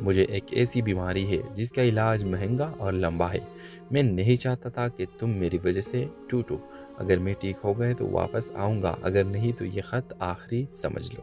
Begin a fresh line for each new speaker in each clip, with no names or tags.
مجھے ایک ایسی بیماری ہے جس کا علاج مہنگا اور لمبا ہے۔ میں نہیں چاہتا تھا کہ تم میری وجہ سے ٹوٹو۔ اگر میں ٹھیک ہو گئے تو واپس آؤں گا، اگر نہیں تو یہ خط آخری سمجھ لو۔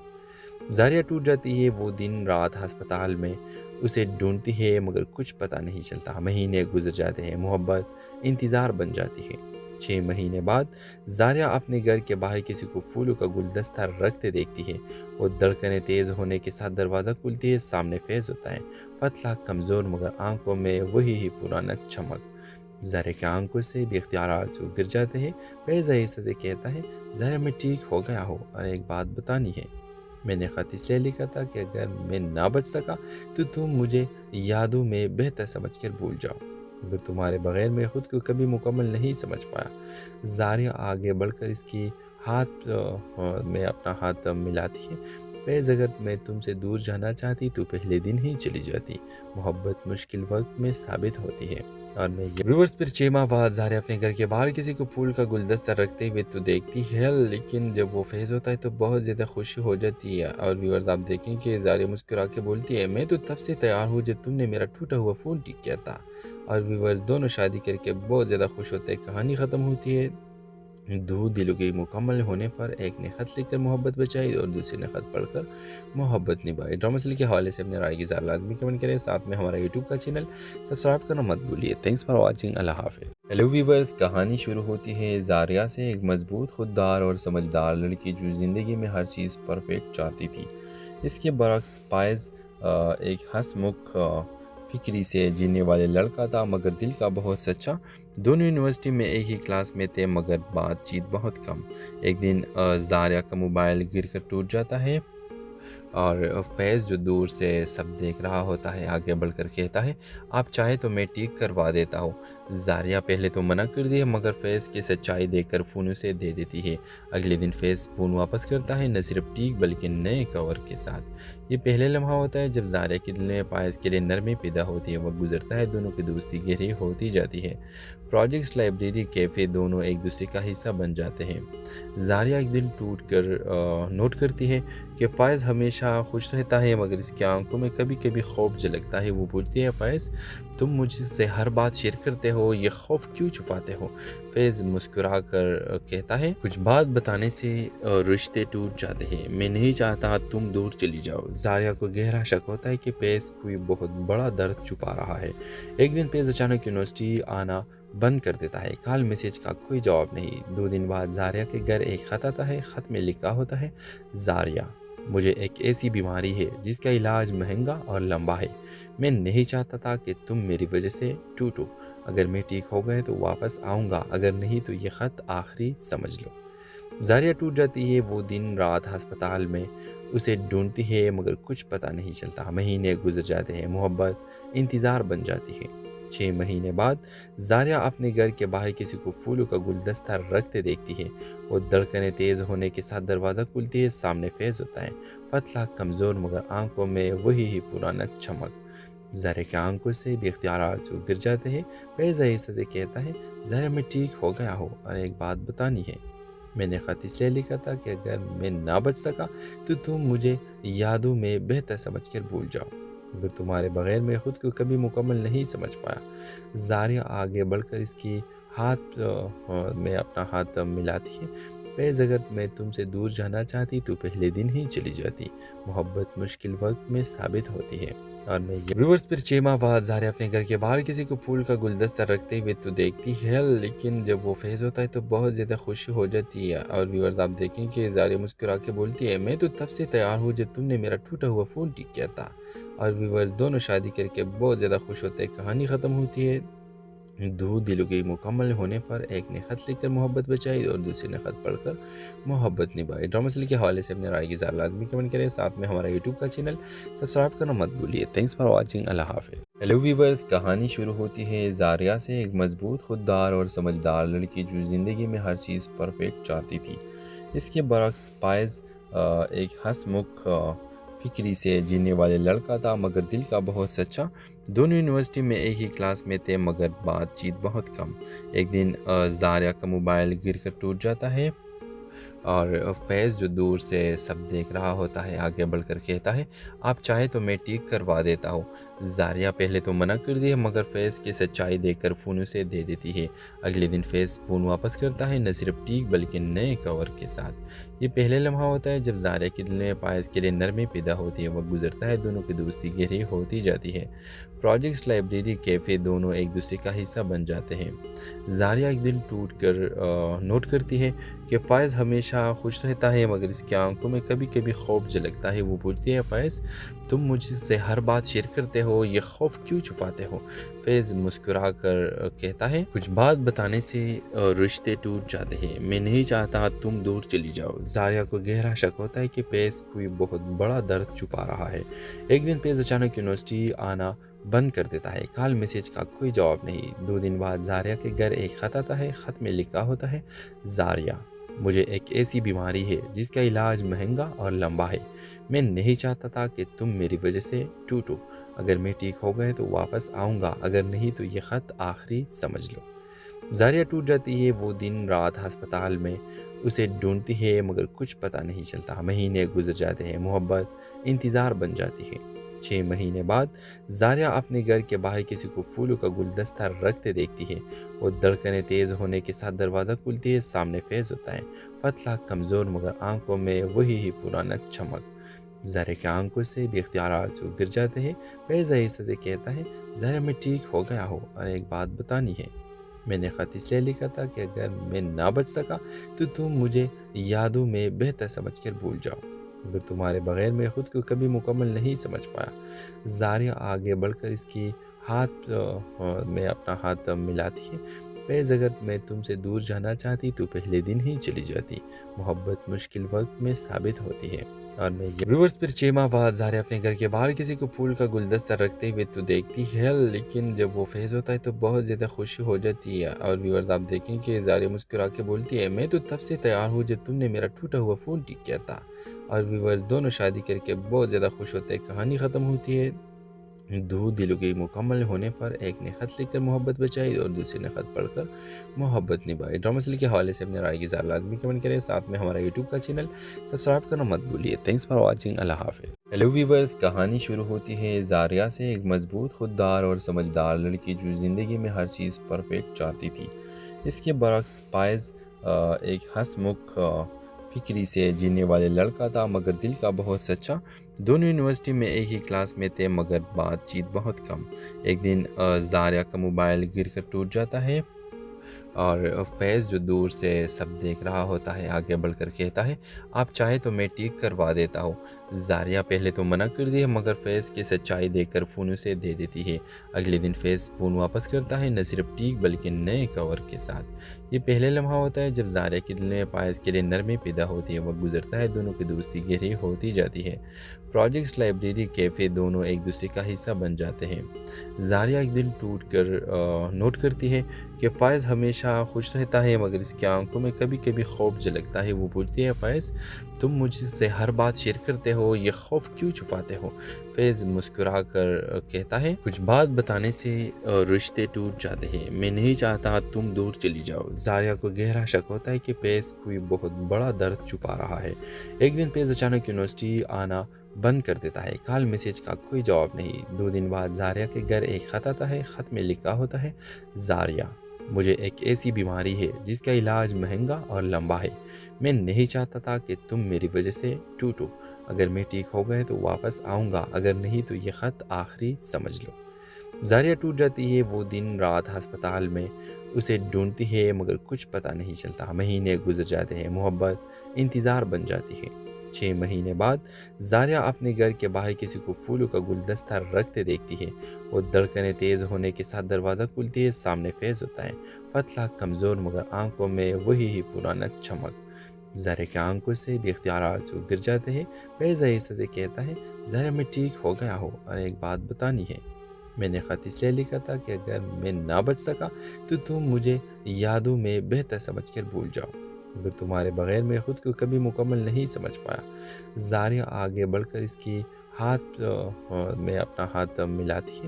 زاریہ ٹوٹ جاتی ہے۔ وہ دن رات ہسپتال میں اسے ڈھونڈتی ہے مگر کچھ پتہ نہیں چلتا۔ مہینے گزر جاتے ہیں، محبت انتظار بن جاتی ہے۔ 6 مہینے بعد زاریہ اپنے گھر کے باہر کسی کو پھولوں کا گلدستہ رکھتے دیکھتی ہے۔ وہ دھڑکنیں تیز ہونے کے ساتھ دروازہ کھلتی ہے، سامنے فیض ہوتا ہے، پتلا کمزور مگر آنکھوں میں وہی ہی پرانا چمک۔ زاریہ کی آنکھوں سے بے اختیار آنسو گر جاتے ہیں۔ فیض آہستہ سے کہتا ہے، زاریہ میں ٹھیک ہو گیا ہوں اور ایک بات بتانی ہے۔ میں نے خط اس لیے لکھا تھا کہ اگر میں نہ بچ سکا تو تم مجھے یادوں میں بہتر سمجھ کر بھول جاؤ، مگر تمہارے بغیر میں خود کو کبھی مکمل نہیں سمجھ پایا۔ زاریہ آگے بڑھ کر اس کی ہاتھ میں اپنا ہاتھ ملاتی ہے۔ فیض اگر میں تم سے دور جانا چاہتی تو پہلے دن ہی چلی جاتی۔ محبت مشکل وقت میں ثابت ہوتی ہے۔ اور میں ویورز پھر 6 ماہ بعد زاریہ اپنے گھر کے باہر کسی کو پھول کا گلدستہ رکھتے ہوئے تو دیکھتی ہے، لیکن جب وہ فیض ہوتا ہے تو بہت زیادہ خوشی ہو جاتی ہے۔ اور ویورز آپ دیکھیں کہ زاریہ مسکرا کے بولتی ہے، میں تو تب سے تیار ہوں جب تم نے میرا ٹوٹا ہوا فون ٹھیک کیا تھا۔ اور ویورز دونوں شادی کر کے بہت زیادہ خوش ہوتے ہیں۔ کہانی ختم ہوتی ہے دو دلوں کے مکمل ہونے پر۔ ایک نے خط لکھ کر محبت بچائی اور دوسرے نے خط پڑھ کر محبت نبھائی۔ ڈرامہ سیریل کے حوالے سے اپنے رائے کی اظہار لازمی کمنٹ کریں، ساتھ میں ہمارا یوٹیوب کا چینل سبسکرائب کرنا مت بھولیے۔ Thanks for watching. اللہ حافظ۔ ہیلو ویورز، کہانی شروع ہوتی ہے زاریہ سے، ایک مضبوط، خوددار اور سمجھدار لڑکی جو زندگی میں ہر چیز پرفیکٹ چاہتی تھی۔ اس کے برعکس فائز ایک ہنسمکھ فکری سے جینے والے لڑکا تھا مگر دل کا بہت سچا۔ دونوں یونیورسٹی میں ایک ہی کلاس میں تھے مگر بات چیت بہت کم۔ ایک دن زاریہ کا موبائل گر کر ٹوٹ جاتا ہے اور فیض جو دور سے سب دیکھ رہا ہوتا ہے آگے بڑھ کر کہتا ہے، آپ چاہے تو میں ٹھیک کروا دیتا ہوں۔ زاریہ پہلے تو منع کر دی ہے مگر فیض کی سچائی دیکھ کر فون اسے دے دیتی ہے۔ اگلے دن فیض فون واپس کرتا ہے، نہ صرف ٹھیک بلکہ نئے کور کے ساتھ۔ یہ پہلے لمحہ ہوتا ہے جب زاریہ کے دل میں فائز کے لیے نرمی پیدا ہوتی ہے۔ وہ گزرتا ہے، دونوں کی دوستی گہری ہوتی جاتی ہے۔ پروجیکٹس، لائبریری، کیفے، دونوں ایک دوسرے کا حصہ بن جاتے ہیں۔ زاریہ ایک دن ٹوٹ کر نوٹ کرتی ہے کہ فائز ہمیشہ خوش رہتا ہے مگر اس کی آنکھوں میں کبھی کبھی خوف جھلکتا ہے۔ وہ پوچھتی ہے، فائز تم مجھ سے ہر بات شیئر کرتے ہو، یہ خوف کیوں چھپاتے ہو؟ فیض مسکرا کر کہتا ہے، کچھ بات بتانے سے رشتے ٹوٹ جاتے ہیں، میں نہیں چاہتا تم دور چلی جاؤ۔ زاریہ کو گہرا شک ہوتا ہے کہ فیض کوئی بہت بڑا درد چھپا رہا ہے۔ ایک دن فیض اچانک یونیورسٹی آنا بند کر دیتا ہے، کال میسج کا کوئی جواب نہیں۔ 2 دن بعد زاریہ کے گھر ایک خط آتا ہے۔ خط میں لکھا ہوتا ہے، زاریہ مجھے ایک ایسی بیماری ہے جس کا علاج مہنگا اور لمبا ہے۔ میں نہیں چاہتا تھا کہ تم میری وجہ سے ٹوٹو۔ اگر میں ٹھیک ہو گئے تو واپس آؤں گا، اگر نہیں تو یہ خط آخری سمجھ لو۔ زاریہ ٹوٹ جاتی ہے۔ وہ دن رات ہسپتال میں اسے ڈھونڈتی ہے مگر کچھ پتہ نہیں چلتا۔ مہینے گزر جاتے ہیں، محبت انتظار بن جاتی ہے۔ 6 مہینے بعد زاریہ اپنے گھر کے باہر کسی کو پھولوں کا گلدستہ رکھتے دیکھتی ہے۔ وہ دھڑکنیں تیز ہونے کے ساتھ دروازہ کھلتی ہے، سامنے فیض ہوتا ہے، پتلا کمزور مگر آنکھوں میں وہی ہی پرانا چمک۔ زاریہ کی آنکھوں سے بے اختیار آنسو گر جاتے ہیں۔ فیض آہستہ سے کہتا ہے، زاریہ میں ٹھیک ہو گیا ہوں اور ایک بات بتانی ہے۔ میں نے خط اس لیے لکھا تھا کہ اگر میں نہ بچ سکا تو تم مجھے یادوں میں بہتر سمجھ کر بھول جاؤ، مگر تمہارے بغیر میں خود کو کبھی مکمل نہیں سمجھ پایا۔ زاریہ آگے بڑھ کر اس کی ہاتھ میں اپنا ہاتھ ملاتی ہے۔ فیض اگر میں تم سے دور جانا چاہتی تو پہلے دن ہی چلی جاتی۔ محبت مشکل وقت میں ثابت ہوتی ہے۔ اور میں ویورز پھر 6 ماہ بعد زاریہ اپنے گھر کے باہر کسی کو پھول کا گلدستہ رکھتے ہوئے تو دیکھتی ہے، لیکن جب وہ فیض ہوتا ہے تو بہت زیادہ خوشی ہو جاتی ہے۔ اور ویورز آپ دیکھیں کہ زاریہ مسکرا کے بولتی ہے، میں تو تب سے تیار ہوں جب تم نے میرا ٹوٹا ہوا فون ٹھیک کیا تھا۔ اور ویورز دونوں شادی کر کے بہت زیادہ خوش ہوتے ہیں۔ کہانی ختم ہوتی ہے دو دلوں کے مکمل ہونے پر۔ ایک نے خط لکھ کر محبت بچائی اور دوسرے نے خط پڑھ کر محبت نبھائی۔ ڈرامہ سیریل کے حوالے سے اپنے رائے کی اظہار لازمی کمنٹ کریں، ساتھ میں ہمارا یوٹیوب کا چینل سبسکرائب کرنا مت بھولیے۔ Thanks for watching. اللہ حافظ۔ ہیلو ویورز، کہانی شروع ہوتی ہے زاریہ سے، ایک مضبوط، خوددار اور سمجھدار لڑکی جو زندگی میں ہر چیز پرفیکٹ چاہتی تھی۔ اس کے برعکس فائز ایک ہنسمکھ فکری سے جینے والے لڑکا تھا مگر دل کا بہت سچا۔ دونوں یونیورسٹی میں ایک ہی کلاس میں تھے مگر بات چیت بہت کم۔ ایک دن زاریہ کا موبائل گر کر ٹوٹ جاتا ہے اور فیض جو دور سے سب دیکھ رہا ہوتا ہے آگے بڑھ کر کہتا ہے، آپ چاہے تو میں ٹھیک کروا دیتا ہوں۔ زاریہ پہلے تو منع کر دی ہے مگر فیض کی سچائی دیکھ کر فون اسے دے دیتی ہے۔ اگلے دن فیض فون واپس کرتا ہے، نہ صرف ٹھیک بلکہ نئے کور کے ساتھ۔ یہ پہلے لمحہ ہوتا ہے جب زاریہ کے دل میں فیض کے لیے نرمی پیدا ہوتی ہے۔ وقت گزرتا ہے، دونوں کی دوستی گہری ہوتی جاتی ہے۔ پروجیکٹس، لائبریری، کیفے دونوں ایک دوسرے کا حصہ بن جاتے ہیں۔ زاریہ ایک دن ٹوٹ کر نوٹ کرتی ہے کہ فائز ہمیشہ خوش رہتا ہے مگر اس کی آنکھوں میں کبھی کبھی خوف جھلکتا ہے۔ وہ پوچھتی ہے، فائز تم مجھ سے ہر بات شیئر کرتے ہو، یہ خوف کیوں چھپاتے ہو؟ فیض مسکرا کر کہتا ہے، کچھ بات بتانے سے رشتے ٹوٹ جاتے ہیں، میں نہیں چاہتا تم دور چلی جاؤ۔ زاریہ کو گہرا شک ہوتا ہے کہ فیض کوئی بہت بڑا درد چھپا رہا ہے۔ ایک دن فیض اچانک یونیورسٹی آنا بند کر دیتا ہے، کال میسج کا کوئی جواب نہیں۔ 2 دن بعد زاریہ کے گھر ایک خط آتا ہے۔ خط میں لکھا ہوتا ہے، زاریہ مجھے ایک ایسی بیماری ہے جس کا علاج مہنگا اور لمبا ہے۔ میں نہیں چاہتا تھا کہ تم میری وجہ سے ٹوٹو۔ اگر میں ٹھیک ہو گئے تو واپس آؤں گا، اگر نہیں تو یہ خط آخری سمجھ لو۔ زاریہ ٹوٹ جاتی ہے۔ وہ دن رات ہسپتال میں اسے ڈھونڈتی ہے مگر کچھ پتہ نہیں چلتا۔ مہینے گزر جاتے ہیں، محبت انتظار بن جاتی ہے۔ 6 مہینے بعد زاریہ اپنے گھر کے باہر کسی کو پھولوں کا گلدستہ رکھتے دیکھتی ہے۔ وہ دھڑکنیں تیز ہونے کے ساتھ دروازہ کھلتی ہے، سامنے فیض ہوتا ہے، پتلا، کمزور مگر آنکھوں میں وہی ہی پرانا چمک۔ زاریہ کی آنکھوں سے بے اختیار آنسو گر جاتے ہیں۔ فیض آہستہ سے کہتا ہے، زاریہ میں ٹھیک ہو گیا ہوں اور ایک بات بتانی ہے۔ میں نے خط اس لیے لکھا تھا کہ اگر میں نہ بچ سکا تو تم مجھے یادوں میں بہتر سمجھ کر بھول جاؤ، مگر تمہارے بغیر میں خود کو کبھی مکمل نہیں سمجھ پایا۔ زاریہ آگے بڑھ کر اس کی ہاتھ میں اپنا ہاتھ ملاتی ہے۔ فیض اگر میں تم سے دور جانا چاہتی تو پہلے دن ہی چلی جاتی۔ محبت مشکل وقت میں ثابت ہوتی ہے۔ اور میں ویورز پھر 6 ماہ بعد زاریہ اپنے گھر کے باہر کسی کو پھول کا گلدستہ رکھتے ہوئے تو دیکھتی ہے، لیکن جب وہ فیض ہوتا ہے تو بہت زیادہ خوشی ہو جاتی ہے۔ اور ویورز آپ دیکھیں کہ زاریہ مسکرا کے بولتی ہے، میں تو تب سے تیار ہوں جب تم نے میرا ٹوٹا ہوا فون ٹھیک کیا تھا۔ اور ویورز دونوں شادی کر کے بہت زیادہ خوش ہوتے ہیں۔ کہانی ختم ہوتی ہے۔ دو دلوں کے مکمل ہونے پر ایک نے خط لکھ کر محبت بچائی اور دوسرے نے خط پڑھ کر محبت نبھائی۔ ڈرامہ سیریل کے حوالے سے اپنے رائے کی اظہار لازمی کمنٹ کریں، ساتھ میں ہمارا یوٹیوب کا چینل سبسکرائب کرنا مت بھولیے۔ تھینکس فار واچنگ، اللہ حافظ۔ ہیلو ویورز، کہانی شروع ہوتی ہے زاریہ سے، ایک مضبوط، خوددار اور سمجھدار لڑکی جو زندگی میں ہر چیز پرفیکٹ چاہتی تھی۔ اس کے برعکس فائز ایک ہنس مکھ فکری سے جینے والے لڑکا تھا مگر دل کا بہت سچا۔ دونوں یونیورسٹی میں ایک ہی کلاس میں تھے مگر بات چیت بہت کم۔ ایک دن زاریہ کا موبائل گر کر ٹوٹ جاتا ہے اور فیض جو دور سے سب دیکھ رہا ہوتا ہے آگے بڑھ کر کہتا ہے، آپ چاہے تو میں ٹھیک کروا دیتا ہوں۔ زاریہ پہلے تو منع کر دی ہے مگر فیض کی سچائی دیکھ کر فون اسے دے دیتی ہے۔ اگلے دن فیض فون واپس کرتا ہے، نہ صرف ٹھیک بلکہ نئے کور کے ساتھ۔ یہ پہلے لمحہ ہوتا ہے جب زاریہ کے دل میں فیض کے لیے نرمی پیدا ہوتی ہے۔ وقت گزرتا ہے، دونوں کی دوستی گہری ہوتی جاتی ہے۔ پروجیکٹس، لائبریری، کیفے دونوں ایک دوسرے کا حصہ بن جاتے ہیں۔ زاریہ ایک دن ٹوٹ کر نوٹ کرتی ہے کہ فائز ہمیشہ خوش رہتا ہے مگر اس کی آنکھوں میں کبھی کبھی خوف جھلکتا ہے۔ وہ پوچھتی ہے، فائز تم مجھ سے ہر بات شیئر کرتے ہو، یہ خوف کیوں چھپاتے ہو؟ فیض مسکرا کر کہتا ہے، کچھ بات بتانے سے رشتے ٹوٹ جاتے ہیں، میں نہیں چاہتا تم دور چلی جاؤ۔ زاریہ کو گہرا شک ہوتا ہے کہ فیض کوئی بہت بڑا درد چھپا رہا ہے۔ ایک دن فیض اچانک یونیورسٹی آنا بند کر دیتا ہے، کال میسج کا کوئی جواب نہیں۔ 2 دن بعد زاریہ کے گھر ایک خط آتا ہے۔ خط میں لکھا ہوتا ہے، زاریہ مجھے ایک ایسی بیماری ہے جس کا علاج مہنگا اور لمبا ہے۔ میں نہیں چاہتا تھا کہ تم میری وجہ سے ٹوٹو۔ اگر میں ٹھیک ہو گئے تو واپس آؤں گا، اگر نہیں تو یہ خط آخری سمجھ لو۔ زاریہ ٹوٹ جاتی ہے۔ وہ دن رات ہسپتال میں اسے ڈھونڈتی ہے مگر کچھ پتہ نہیں چلتا۔ مہینے گزر جاتے ہیں، محبت انتظار بن جاتی ہے۔ 6 مہینے بعد زاریہ اپنے گھر کے باہر کسی کو پھولوں کا گلدستہ رکھتے دیکھتی ہے۔ وہ دھڑکنیں تیز ہونے کے ساتھ دروازہ کھلتی ہے، سامنے فیض ہوتا ہے، پتلا، کمزور مگر آنکھوں میں وہی ہی پرانا چمک۔ زاریہ کی آنکھوں سے بے اختیار آنسو گر جاتے ہیں۔ فیض آہستہ سے کہتا ہے، زاریہ میں ٹھیک ہو گیا ہوں اور ایک بات بتانی ہے۔ میں نے خط اس لیے لکھا تھا کہ اگر میں نہ بچ سکا تو تم مجھے یادوں میں بہتر سمجھ کر بھول جاؤ، مگر تمہارے بغیر میں خود کو کبھی مکمل نہیں سمجھ پایا۔ زاریہ آگے بڑھ کر اس کی ہاتھ میں اپنا ہاتھ ملاتی ہے۔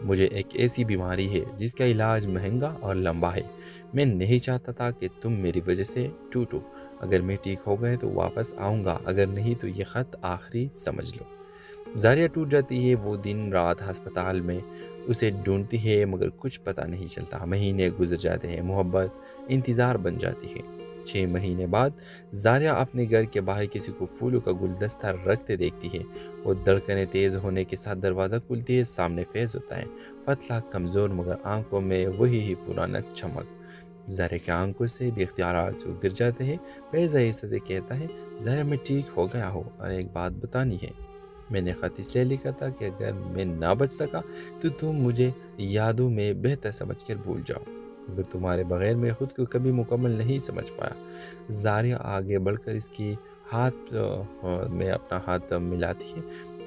مجھے ایک ایسی بیماری ہے جس کا علاج مہنگا اور لمبا ہے۔ میں نہیں چاہتا تھا کہ تم میری وجہ سے ٹوٹو۔ اگر میں ٹھیک ہو گئے تو واپس آؤں گا، اگر نہیں تو یہ خط آخری سمجھ لو۔ زاریہ ٹوٹ جاتی ہے۔ وہ دن رات ہسپتال میں اسے ڈھونڈتی ہے مگر کچھ پتہ نہیں چلتا۔ مہینے گزر جاتے ہیں، محبت انتظار بن جاتی ہے۔ 6 مہینے بعد زاریہ اپنے گھر کے باہر کسی کو پھولوں کا گلدستہ رکھتے دیکھتی ہے۔ وہ دھڑکنیں تیز ہونے کے ساتھ دروازہ کھلتی ہے، سامنے فیض ہوتا ہے، پتلا کمزور مگر آنکھوں میں وہی ہی پرانا چمک۔ زاریہ کے آنکھوں سے بھی اختیارات سے گر جاتے ہیں۔ فیض آہستہ سے کہتا ہے، زاریہ میں ٹھیک ہو گیا ہوں اور ایک بات بتانی ہے۔ میں نے خط اس لیے لکھا تھا کہ اگر میں نہ بچ سکا تو تم مجھے یادوں میں بہتر سمجھ کر بھول جاؤ، مگر تمہارے بغیر میں خود کو کبھی مکمل نہیں سمجھ پایا۔ زاریہ آگے بڑھ کر اس کی ہاتھ میں اپنا ہاتھ ملاتی ہے۔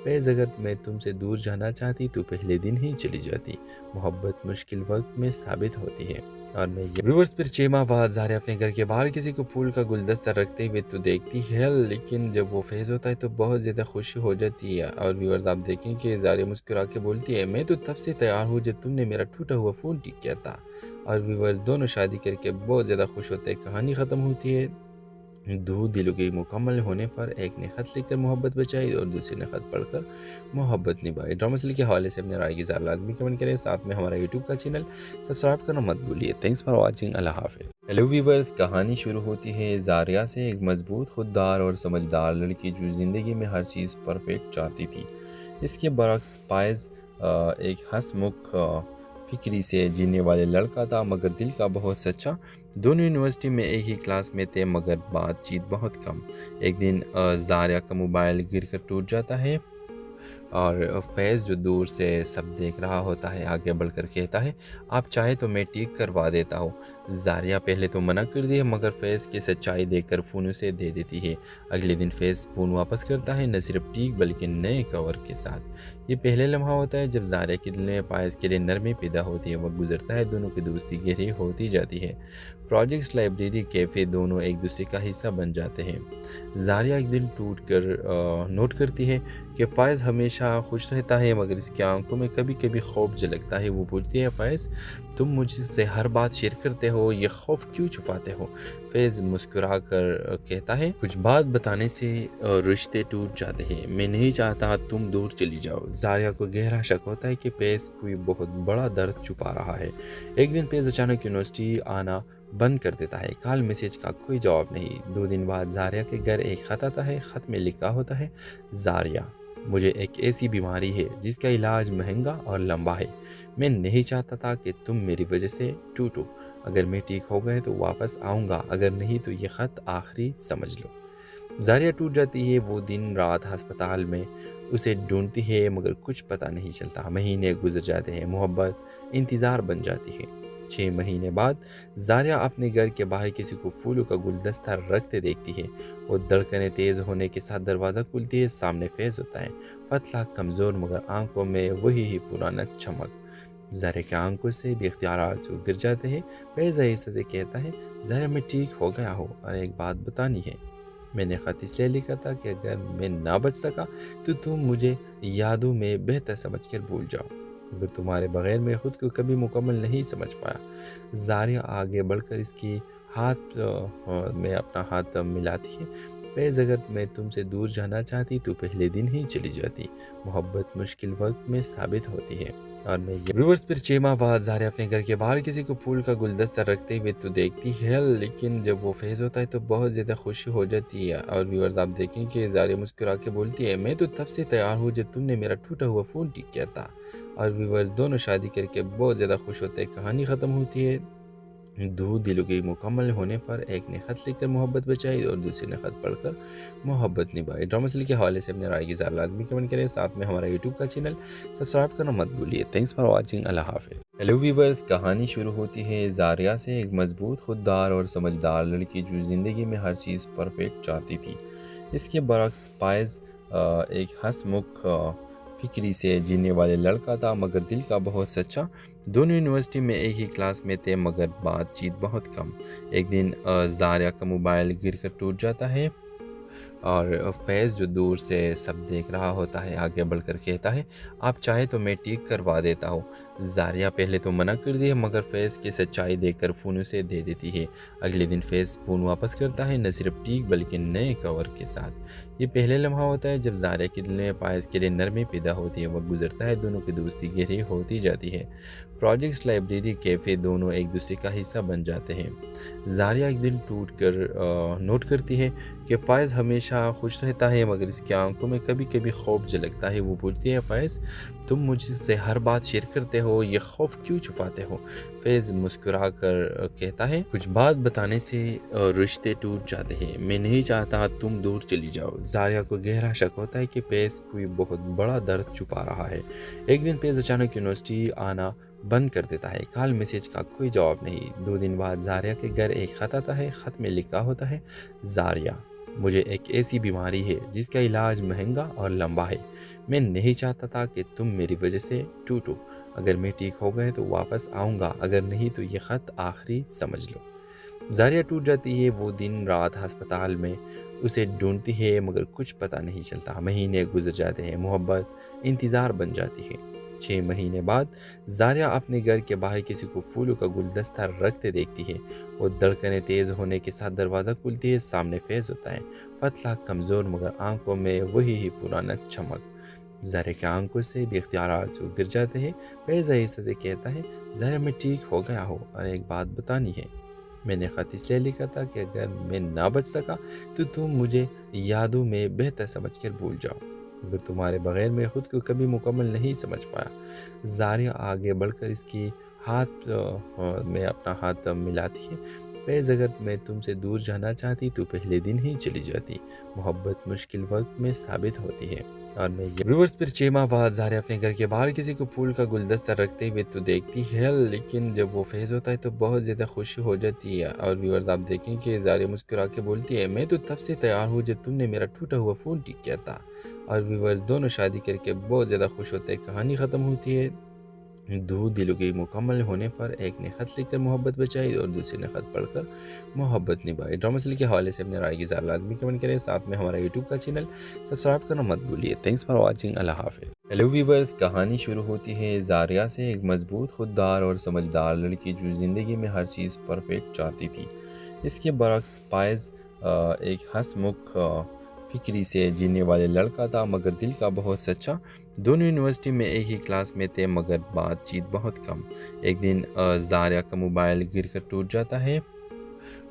فیض، اگر میں تم سے دور جانا چاہتی تو پہلے دن ہی چلی جاتی۔ محبت مشکل وقت میں ثابت ہوتی ہے۔ اور میں ویورز پھر 6 ماہ بعد زاریہ اپنے گھر کے باہر کسی کو پھول کا گلدستہ رکھتے ہوئے تو دیکھتی ہے، لیکن جب وہ فیض ہوتا ہے تو بہت زیادہ خوشی ہو جاتی ہے۔ اور ویورز آپ دیکھیں کہ زاریہ مسکرا کے بولتی ہے، میں تو تب سے تیار ہوں جب تم نے میرا ٹوٹا ہوا فون ٹھیک کیا تھا۔ اور ویورز دونوں شادی کر کے بہت زیادہ خوش ہوتے ہیں۔ کہانی ختم ہوتی ہے دو دلوں کے مکمل ہونے پر۔ ایک نے خط لکھ کر محبت بچائی اور دوسرے نے خط پڑھ کر محبت نبھائی۔ ڈرامہ سیریل کے حوالے سے اپنے رائے کی اظہار لازمی کمنٹ کریں، ساتھ میں ہمارا یوٹیوب کا چینل سبسکرائب کرنا مت بھولیے۔ Thanks for watching. اللہ حافظ۔ ہیلو ویورز، کہانی شروع ہوتی ہے زاریہ سے، ایک مضبوط، خوددار اور سمجھدار لڑکی جو زندگی میں ہر چیز پرفیکٹ چاہتی تھی۔ اس کے برعکس فائز ایک ہنس مکھ فکری سے جینے والے لڑکا تھا مگر دل کا بہت سچا۔ دونوں یونیورسٹی میں ایک ہی کلاس میں تھے مگر بات چیت بہت کم۔ ایک دن زاریہ کا موبائل گر کر ٹوٹ جاتا ہے اور فیض جو دور سے سب دیکھ رہا ہوتا ہے آگے بڑھ کر کہتا ہے، آپ چاہے تو میں ٹھیک کروا دیتا ہوں۔ زاریہ پہلے تو منع کر دی مگر فیض کی سچائی دیکھ کر فون اسے دے دیتی ہے۔ اگلے دن فیض فون واپس کرتا ہے، نہ صرف ٹھیک بلکہ نئے کور کے ساتھ۔ یہ پہلے لمحہ ہوتا ہے جب زاریہ کے دل میں فائز کے لیے نرمی پیدا ہوتی ہے۔ وقت گزرتا ہے، دونوں کی دوستی گہری ہوتی جاتی ہے۔ پروجیکٹس، لائبریری، کیفے، دونوں ایک دوسرے کا حصہ بن جاتے ہیں۔ زاریہ ایک دن ٹوٹ کر نوٹ کرتی ہے کہ فائز ہمیشہ خوش رہتا ہے مگر اس کی آنکھوں میں کبھی کبھی خوف جھلکتا ہے۔ وہ پوچھتی ہے، فائز تم مجھ سے ہر بات شیئر کرتے ہو، یہ خوف کیوں چھپاتے ہو؟ فیض مسکرا کر کہتا ہے، کچھ بات بتانے سے رشتے ٹوٹ جاتے ہیں، میں نہیں چاہتا تم دور چلی جاؤ۔ زاریہ کو گہرا شک ہوتا ہے کہ فیض کوئی بہت بڑا درد چھپا رہا ہے۔ ایک دن فیض اچانک یونیورسٹی آنا بند کر دیتا ہے، کال میسج کا کوئی جواب نہیں۔ 2 دن بعد زاریہ کے گھر ایک خط آتا ہے۔ خط میں لکھا ہوتا ہے، زاریہ، مجھے ایک ایسی بیماری ہے جس کا علاج مہنگا اور لمبا ہے۔ میں نہیں چاہتا تھا کہ تم میری وجہ سے ٹوٹو۔ اگر میں ٹھیک ہو گئے تو واپس آؤں گا، اگر نہیں تو یہ خط آخری سمجھ لو۔ زاریہ ٹوٹ جاتی ہے۔ وہ دن رات ہسپتال میں اسے ڈھونڈتی ہے مگر کچھ پتہ نہیں چلتا۔ مہینے گزر جاتے ہیں، محبت انتظار بن جاتی ہے۔ 6 مہینے بعد زاریہ اپنے گھر کے باہر کسی کو پھولوں کا گلدستہ رکھتے دیکھتی ہے۔ وہ دھڑکنیں تیز ہونے کے ساتھ دروازہ کھلتی ہے، سامنے فیض ہوتا ہے، پتلا کمزور مگر آنکھوں میں وہی ہی پرانا چمک۔ زاریہ کے آنکھوں سے بھی اختیارات سے گر جاتے ہیں۔ فیض آہستہ سے کہتا ہے، زاریہ میں ٹھیک ہو گیا ہوں اور ایک بات بتانی ہے۔ میں نے خط اس لیے لکھا تھا کہ اگر میں نہ بچ سکا تو تم مجھے یادوں میں بہتر سمجھ کر بھول جاؤ، مگر تمہارے بغیر میں خود کو کبھی مکمل نہیں سمجھ پایا۔ زاریہ آگے بڑھ کر اس کی ہاتھ میں اپنا ہاتھ ملاتی ہے۔ فیض، اگر میں تم سے دور جانا چاہتی تو پہلے دن ہی چلی جاتی۔ محبت مشکل وقت میں ثابت ہوتی ہے۔ اور میں ویورز پھر 6 ماہ بعد زاریہ اپنے گھر کے باہر کسی کو پھول کا گلدستہ رکھتے ہوئے تو دیکھتی ہے، لیکن جب وہ فیض ہوتا ہے تو بہت زیادہ خوشی ہو جاتی ہے۔ اور ویورز آپ دیکھیں کہ زاریہ مسکرا کے بولتی ہے، میں تو تب سے تیار ہوں جب تم نے میرا ٹوٹا ہوا فون ٹھیک کیا تھا۔ اور ویورز دونوں شادی کر کے بہت زیادہ خوش ہوتے ہیں۔ کہانی ختم ہوتی ہے دو دلوں کے مکمل ہونے پر۔ ایک نے خط لکھ کر محبت بچائی اور دوسرے نے خط پڑھ کر محبت نبھائی۔ ڈرامہ سیریل کے حوالے سے اپنے رائے کی اظہار لازمی کمنٹ کریں، ساتھ میں ہمارا یوٹیوب کا چینل سبسکرائب کرنا مت بھولیے۔ Thanks for watching. اللہ حافظ۔ ہیلو ویورز، کہانی شروع ہوتی ہے زاریہ سے، ایک مضبوط، خوددار اور سمجھدار لڑکی جو زندگی میں ہر چیز پرفیکٹ چاہتی تھی۔ اس کے برعکس فائز ایک ہنس مکھ فکری سے جینے والے لڑکا تھا مگر دل کا بہت سچا۔ دونوں یونیورسٹی میں ایک ہی کلاس میں تھے مگر بات چیت بہت کم۔ ایک دن زاریہ کا موبائل گر کر ٹوٹ جاتا ہے اور فیض جو دور سے سب دیکھ رہا ہوتا ہے آگے بڑھ کر کہتا ہے آپ چاہے تو میں ٹھیک کروا دیتا ہوں۔ زاریہ پہلے تو منع کر دی ہے مگر فیض کی سچائی دیکھ کر فون اسے دے دیتی ہے۔ اگلے دن فیض فون واپس کرتا ہے، نہ صرف ٹھیک بلکہ نئے کور کے ساتھ۔ یہ پہلے لمحہ ہوتا ہے جب زاریہ کے دل میں فائز کے لیے نرمی پیدا ہوتی ہے۔ وقت گزرتا ہے، دونوں کی دوستی گہری ہوتی جاتی ہے۔ پروجیکٹس، لائبریری، کیفے دونوں ایک دوسرے کا حصہ بن جاتے ہیں۔ زاریہ ایک دن ٹوٹ کر نوٹ کرتی ہے کہ فائز ہمیشہ خوش رہتا ہے مگر اس کی آنکھوں میں کبھی کبھی خوف جھلکتا ہے۔ وہ پوچھتی ہے فائز تم مجھ سے ہر بات شیئر کرتے ہو، یہ خوف کیوں چھپاتے ہو؟ فیض مسکرا کر کہتا ہے کچھ بات بتانے سے رشتے ٹوٹ جاتے ہیں، میں نہیں چاہتا تم دور چلی جاؤ۔ زاریہ کو گہرا شک ہوتا ہے کہ فیض کوئی بہت بڑا درد چھپا رہا ہے۔ ایک دن فیض اچانک یونیورسٹی آنا بند کر دیتا ہے، کال میسج کا کوئی جواب نہیں۔ 2 دن بعد زاریہ کے گھر ایک خط آتا ہے، خط میں لکھا ہوتا ہے زاریہ مجھے ایک ایسی بیماری ہے جس کا علاج مہنگا اور لمبا ہے، میں نہیں چاہتا تھا کہ تم میری وجہ سے ٹوٹو، اگر میں ٹھیک ہو گئے تو واپس آؤں گا، اگر نہیں تو یہ خط آخری سمجھ لو۔ زاریہ ٹوٹ جاتی ہے، وہ دن رات ہسپتال میں اسے ڈھونڈتی ہے مگر کچھ پتہ نہیں چلتا۔ مہینے گزر جاتے ہیں، محبت انتظار بن جاتی ہے۔ 6 مہینے بعد زاریہ اپنے گھر کے باہر کسی کو پھولوں کا گلدستہ رکھتے دیکھتی ہے۔ وہ دھڑکنیں تیز ہونے کے ساتھ دروازہ کھلتی ہے، سامنے فیض ہوتا ہے، پتلا، کمزور مگر آنکھوں میں وہی ہی پرانا چمک۔ زاریہ کی آنکھوں سے بھی اختیار آنسو گر جاتے ہیں۔ فیض آہستہ سے کہتا ہے زاریہ میں ٹھیک ہو گیا ہوں اور ایک بات بتانی ہے، میں نے خط اس لیے لکھا تھا کہ اگر میں نہ بچ سکا تو تم مجھے یادوں میں بہتر سمجھ کر بھول جاؤ، مگر تمہارے بغیر میں خود کو کبھی مکمل نہیں سمجھ پایا۔ زاریہ آگے بڑھ کر اس کی ہاتھ میں اپنا ہاتھ ملاتی ہے۔ فیض اگر میں تم سے دور جانا چاہتی تو پہلے دن ہی چلی جاتی، محبت مشکل وقت میں ثابت ہوتی ہے۔ اور میں ویورز پھر 6 ماہ بعد زاریہ اپنے گھر کے باہر کسی کو پھول کا گلدستہ رکھتے ہوئے تو دیکھتی ہے، لیکن جب وہ فیض ہوتا ہے تو بہت زیادہ خوش ہو جاتی ہے۔ اور ویورز آپ دیکھیں کہ زاریہ مسکرا کے بولتی ہے میں تو تب سے تیار ہوں جب تم نے میرا ٹوٹا ہوا فون ٹھیک کیا تھا۔ اور ویورز دونوں شادی کر کے بہت زیادہ خوش ہوتے ہیں۔ کہانی ختم ہوتی ہے دو دلوں کے مکمل ہونے پر، ایک نے خط لکھ کر محبت بچائی اور دوسرے نے خط پڑھ کر محبت نبھائی۔ ڈرامہ سیریل کے حوالے سے اپنے رائے کی اظہار لازمی کمنٹ کریں، ساتھ میں ہمارا یوٹیوب کا چینل سبسکرائب کرنا مت بھولیے۔ تھینکس فار واچنگ، اللہ حافظ۔ ہیلو ویورز، کہانی شروع ہوتی ہے زاریہ سے، ایک مضبوط، خوددار اور سمجھدار لڑکی جو زندگی میں ہر چیز پرفیکٹ چاہتی تھی۔ اس کے برعکس فائز ایک ہنس مکھ فکری سے جینے والے لڑکا تھا مگر دل کا بہت سچا۔ دونوں یونیورسٹی میں ایک ہی کلاس میں تھے مگر بات چیت بہت کم۔ ایک دن زاریہ کا موبائل گر کر ٹوٹ جاتا ہے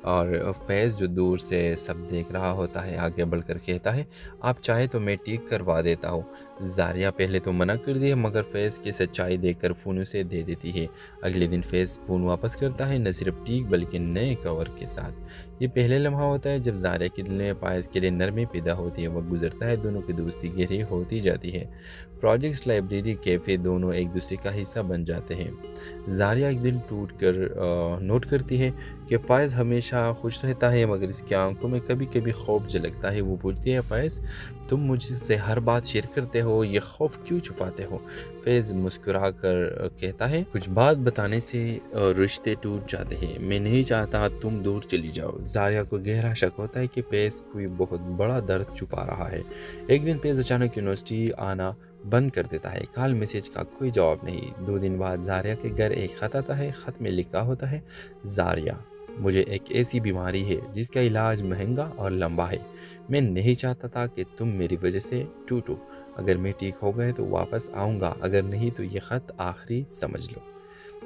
اور فیض جو دور سے سب دیکھ رہا ہوتا ہے آگے بڑھ کر کہتا ہے آپ چاہے تو میں ٹھیک کروا دیتا ہوں۔ زاریہ پہلے تو منع کر دی ہے مگر فیض کی سچائی دیکھ کر فون اسے دے دیتی ہے۔ اگلے دن فیض فون واپس کرتا ہے، نہ صرف ٹھیک بلکہ نئے کور کے ساتھ۔ یہ پہلے لمحہ ہوتا ہے جب زاریہ کے دل میں فائز کے لیے نرمی پیدا ہوتی ہے۔ وقت گزرتا ہے، دونوں کی دوستی گہری ہوتی جاتی ہے۔ پروجیکٹس، لائبریری، کیفے دونوں ایک دوسرے کا حصہ بن جاتے ہیں۔ زاریہ ایک دن ٹوٹ کر نوٹ کرتی ہے کہ فائز ہمیشہ خوش رہتا ہے مگر اس کی آنکھوں میں کبھی کبھی خوف جھلکتا ہے۔ وہ پوچھتی ہے فائز تم مجھ سے ہر بات شیئر کرتے ہو، یہ خوف کیوں چھپاتے ہو؟ فیض مسکرا کر کہتا ہے کچھ بات بتانے سے رشتے ٹوٹ جاتے ہیں، میں نہیں چاہتا تم دور چلی جاؤ۔ زاریہ کو گہرا شک ہوتا ہے کہ فیض کوئی بہت بڑا درد چھپا رہا ہے۔ ایک دن فیض اچانک یونیورسٹی آنا بند کر دیتا ہے، کال میسج کا کوئی جواب نہیں۔ 2 دن بعد زاریہ کے گھر ایک خط آتا ہے، خط میں لکھا ہوتا ہے زاریہ مجھے ایک ایسی بیماری ہے جس کا علاج مہنگا اور لمبا ہے، میں نہیں چاہتا تھا کہ تم میری وجہ سے ٹوٹو، اگر میں ٹھیک ہو گئے تو واپس آؤں گا، اگر نہیں تو یہ خط آخری سمجھ لو۔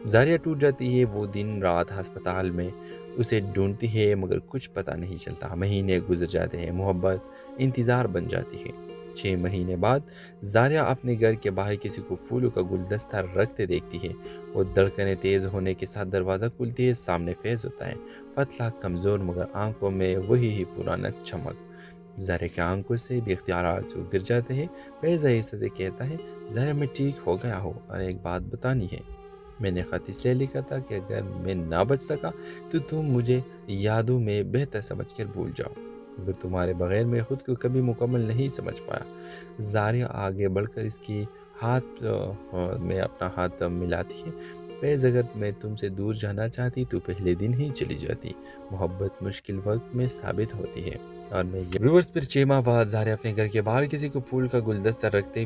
زاریہ ٹوٹ جاتی ہے، وہ دن رات ہسپتال میں اسے ڈھونڈتی ہے مگر کچھ پتہ نہیں چلتا۔ مہینے گزر جاتے ہیں، محبت انتظار بن جاتی ہے۔ 6 مہینے بعد زاریہ اپنے گھر کے باہر کسی کو پھولوں کا گلدستہ رکھتے دیکھتی ہے۔ وہ دھڑکنیں تیز ہونے کے ساتھ دروازہ کھلتی ہے، سامنے فیض ہوتا ہے، پتلا، کمزور مگر آنکھوں میں وہی ہی پرانا چمک۔ زاریہ کی آنکھوں سے بھی اختیار آنسو گر جاتے ہیں۔ فیض آہستہ سے کہتا ہے زاریہ میں ٹھیک ہو گیا ہوں اور ایک بات بتانی ہے، میں نے خط اس لیے لکھا تھا کہ اگر میں نہ بچ سکا تو تم مجھے یادوں میں بہتر سمجھ کر بھول جاؤ، مگر تمہارے بغیر میں خود کو کبھی مکمل نہیں سمجھ پایا۔ زاریہ آگے بڑھ کر اس کی ہاتھ میں اپنا ہاتھ ملاتی ہے۔ فیض اگر میں تم سے دور جانا چاہتی تو پہلے دن ہی چلی جاتی، محبت مشکل وقت میں ثابت ہوتی ہے۔ اور میں ویورز پھر 6 ماہ بعد زہرا اپنے گھر کے باہر کسی کو پھول کا گلدستہ رکھتے